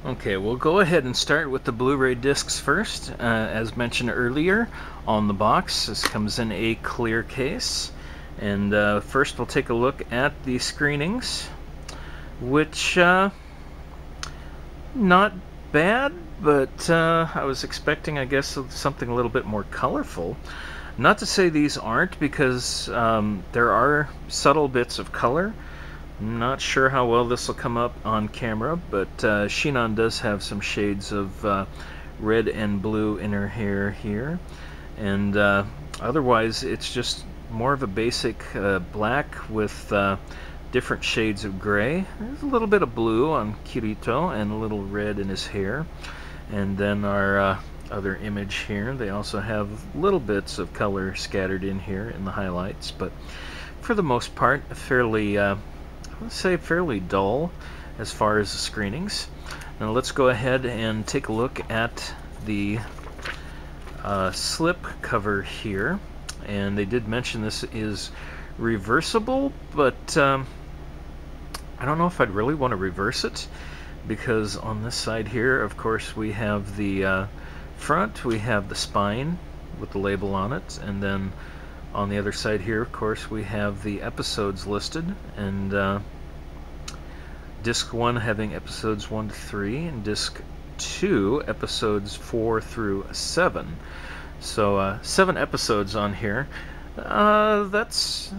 Okay, we'll go ahead and start with the Blu-ray discs first. As mentioned earlier, on the box, this comes in a clear case. And first we'll take a look at the screenings, which, not bad, but I was expecting, I guess, something a little bit more colorful. Not to say these aren't, because there are subtle bits of color. Not sure how well this will come up on camera, but Shinon does have some shades of red and blue in her hair here, and otherwise it's just more of a basic black with different shades of gray. There's a little bit of blue on Kirito and a little red in his hair. And then our other image here, they also have little bits of color scattered in here in the highlights, but for the most part fairly let's say fairly dull as far as the screenings. Now let's go ahead and take a look at the slip cover here. And they did mention this is reversible, but I don't know if I'd really want to reverse it, because on this side here, of course, we have the front, we have the spine with the label on it, and then on the other side here, of course, we have the episodes listed, and disc 1 having episodes 1 to 3, and disc 2 episodes 4 through 7. So 7 episodes on here. That's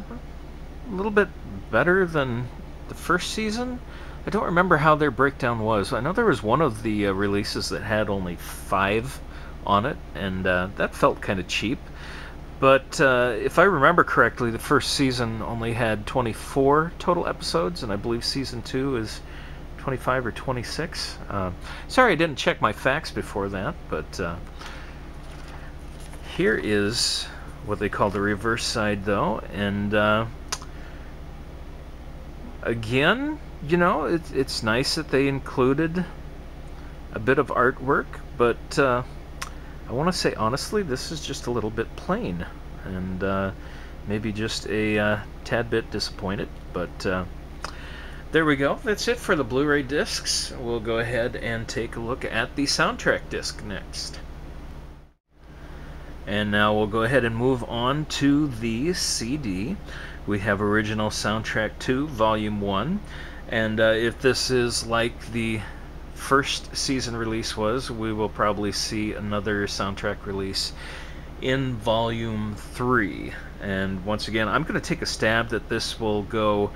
a little bit better than the first season. I don't remember how their breakdown was. I know there was one of the releases that had only 5 on it, and that felt kind of cheap. But if I remember correctly, the first season only had 24 total episodes, and I believe season 2 is 25 or 26. Sorry I didn't check my facts before that, but here is what they call the reverse side, though, and again, you know, it's nice that they included a bit of artwork, but I want to say, honestly, this is just a little bit plain, and maybe just a tad bit disappointed, but there we go. That's it for the Blu-ray discs. We'll go ahead and take a look at the soundtrack disc next. And now we'll go ahead and move on to the CD. We have Original Soundtrack 2, Volume 1, and if this is like the first season release was, we will probably see another soundtrack release in Volume 3. And once again, I'm going to take a stab that this will go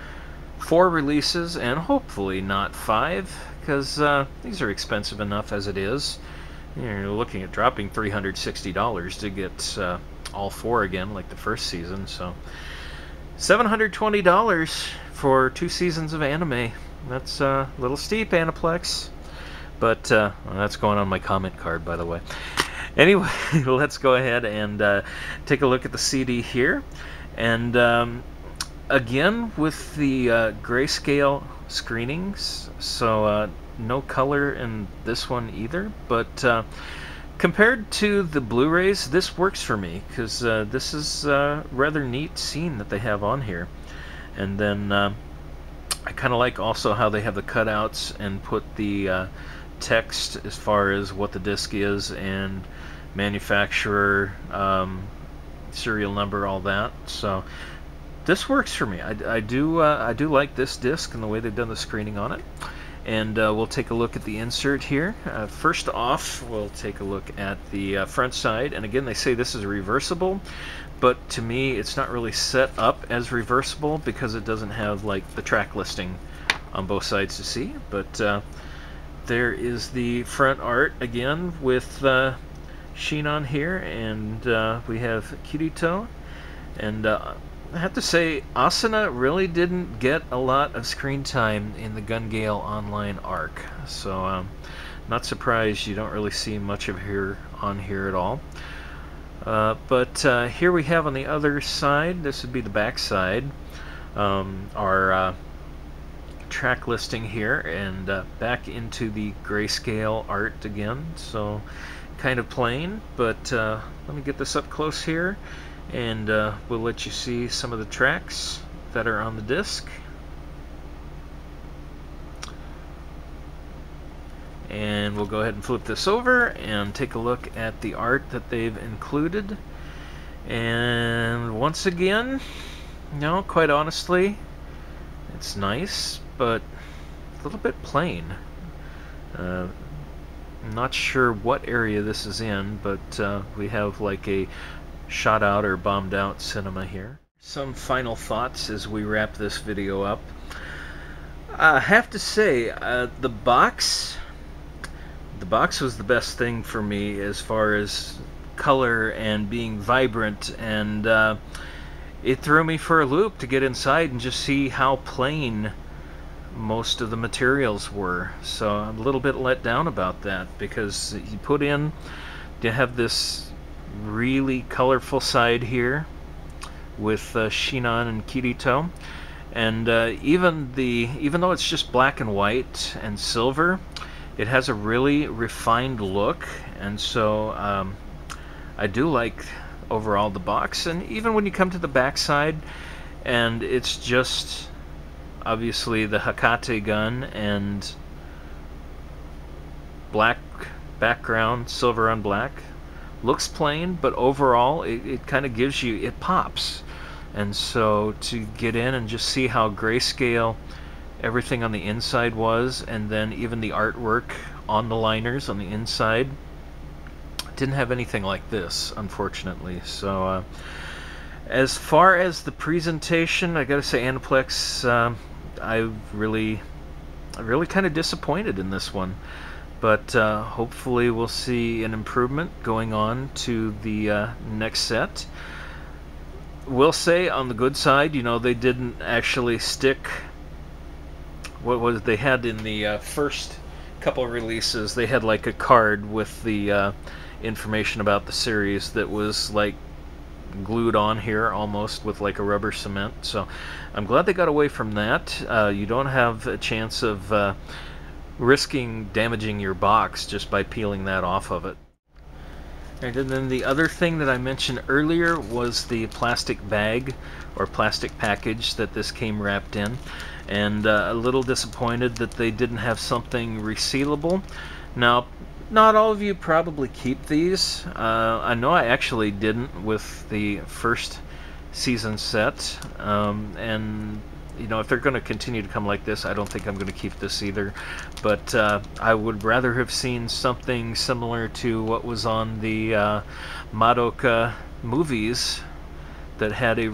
4 releases and hopefully not 5, because these are expensive enough as it is. You're looking at dropping $360 to get all 4 again like the first season, so $720 for 2 seasons of anime. That's a little steep, Aniplex. But well, that's going on my comment card, by the way. Anyway, let's go ahead and take a look at the CD here. And again, with the grayscale screenings, so no color in this one either. But compared to the Blu-rays, this works for me, because this is a rather neat scene that they have on here. And then I kind of like also how they have the cutouts and put the text as far as what the disc is and manufacturer, serial number, all that. So this works for me. I do like this disc and the way they've done the screening on it. And we'll take a look at the insert here. First off, we'll take a look at the front side, and again, they say this is reversible, but to me it's not really set up as reversible because it doesn't have like the track listing on both sides to see. But there is the front art again with Shinon here, and we have Kirito, and I have to say, Asuna really didn't get a lot of screen time in the Gun Gale Online arc, so not surprised you don't really see much of her on here at all. But here we have on the other side, this would be the back side, our track listing here, and back into the grayscale art again, so kind of plain, but let me get this up close here, and we'll let you see some of the tracks that are on the disc. And we'll go ahead and flip this over and take a look at the art that they've included. And once again, no, quite honestly, it's nice, but a little bit plain. I'm not sure what area this is in, but we have like a shot out or bombed out cinema here. Some final thoughts as we wrap this video up. I have to say, the box was the best thing for me as far as color and being vibrant, and it threw me for a loop to get inside and just see how plain most of the materials were. So I'm a little bit let down about that, because you have this really colorful side here with Shinon and Kirito, and even though it's just black and white and silver, it has a really refined look. And so I do like overall the box. And even when you come to the back side, and it's just obviously the Hayate gun and black background, silver on black, looks plain, but overall it kind of gives you, it pops. And so to get in and just see how grayscale everything on the inside was, and then even the artwork on the liners on the inside, didn't have anything like this, unfortunately. So as far as the presentation, I gotta say, Aniplex, I really kind of disappointed in this one, but hopefully we'll see an improvement going on to the next set. We'll say on the good side, you know, they didn't actually stick what was they had in the first couple of releases. They had like a card with the information about the series that was like glued on here almost with like a rubber cement. So I'm glad they got away from that. You don't have a chance of risking damaging your box just by peeling that off of it. And then the other thing that I mentioned earlier was the plastic bag or plastic package that this came wrapped in, and a little disappointed that they didn't have something resealable. Now, not all of you probably keep these. I know I actually didn't with the first season set, and you know, if they're going to continue to come like this, I don't think I'm going to keep this either. But I would rather have seen something similar to what was on the Madoka movies, that had a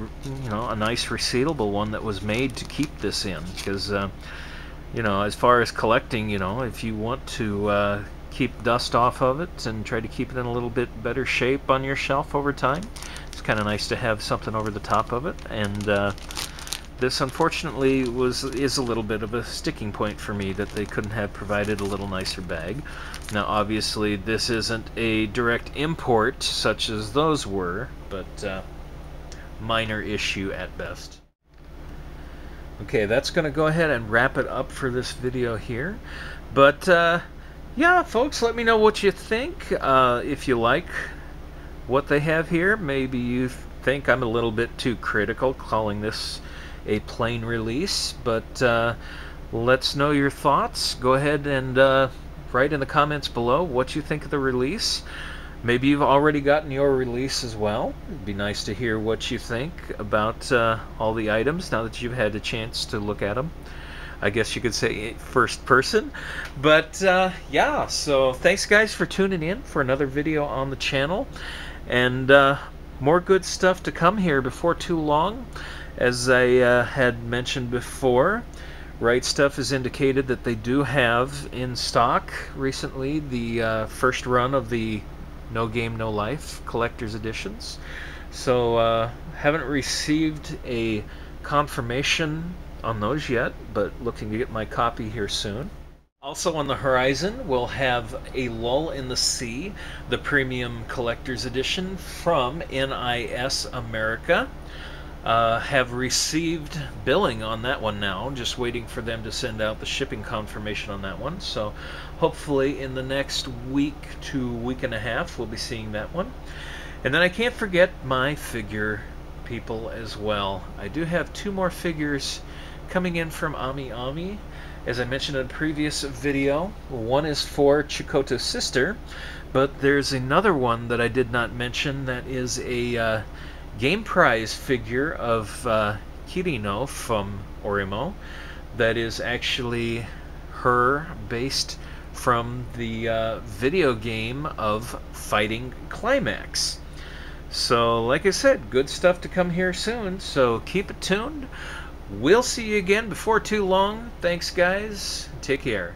nice resealable one that was made to keep this in. Because you know, as far as collecting, you know, if you want to keep dust off of it and try to keep it in a little bit better shape on your shelf over time, it's kind of nice to have something over the top of it. And this unfortunately is a little bit of a sticking point for me, that they couldn't have provided a little nicer bag. Now obviously this isn't a direct import such as those were, but minor issue at best. Okay, that's going to go ahead and wrap it up for this video here. But yeah, folks, let me know what you think. If you like what they have here, maybe you think I'm a little bit too critical calling this a plain release, but let's know your thoughts. Go ahead and write in the comments below what you think of the release. Maybe you've already gotten your release as well. It'd be nice to hear what you think about all the items now that you've had a chance to look at them. I guess you could say first person. But yeah, so thanks guys for tuning in for another video on the channel, and more good stuff to come here before too long. As I had mentioned before, Right Stuff has indicated that they do have in stock recently the first run of the No Game No Life collector's editions. So haven't received a confirmation on those yet, but looking to get my copy here soon. Also on the horizon, we'll have A Lull in the Sea, the premium collector's edition from NIS America. Have received billing on that one now, just waiting for them to send out the shipping confirmation on that one. So hopefully in the next week to week and a half we'll be seeing that one. And then I can't forget my figure people as well. I do have 2 more figures coming in from Ami Ami, As I mentioned in a previous video, one is for Chikoto's sister, but there's another one that I did not mention that is a game prize figure of Kirino from Orimo that is actually her based from the video game of Fighting Climax. So, like I said, good stuff to come here soon, so keep it tuned. We'll see you again before too long. Thanks, guys. Take care.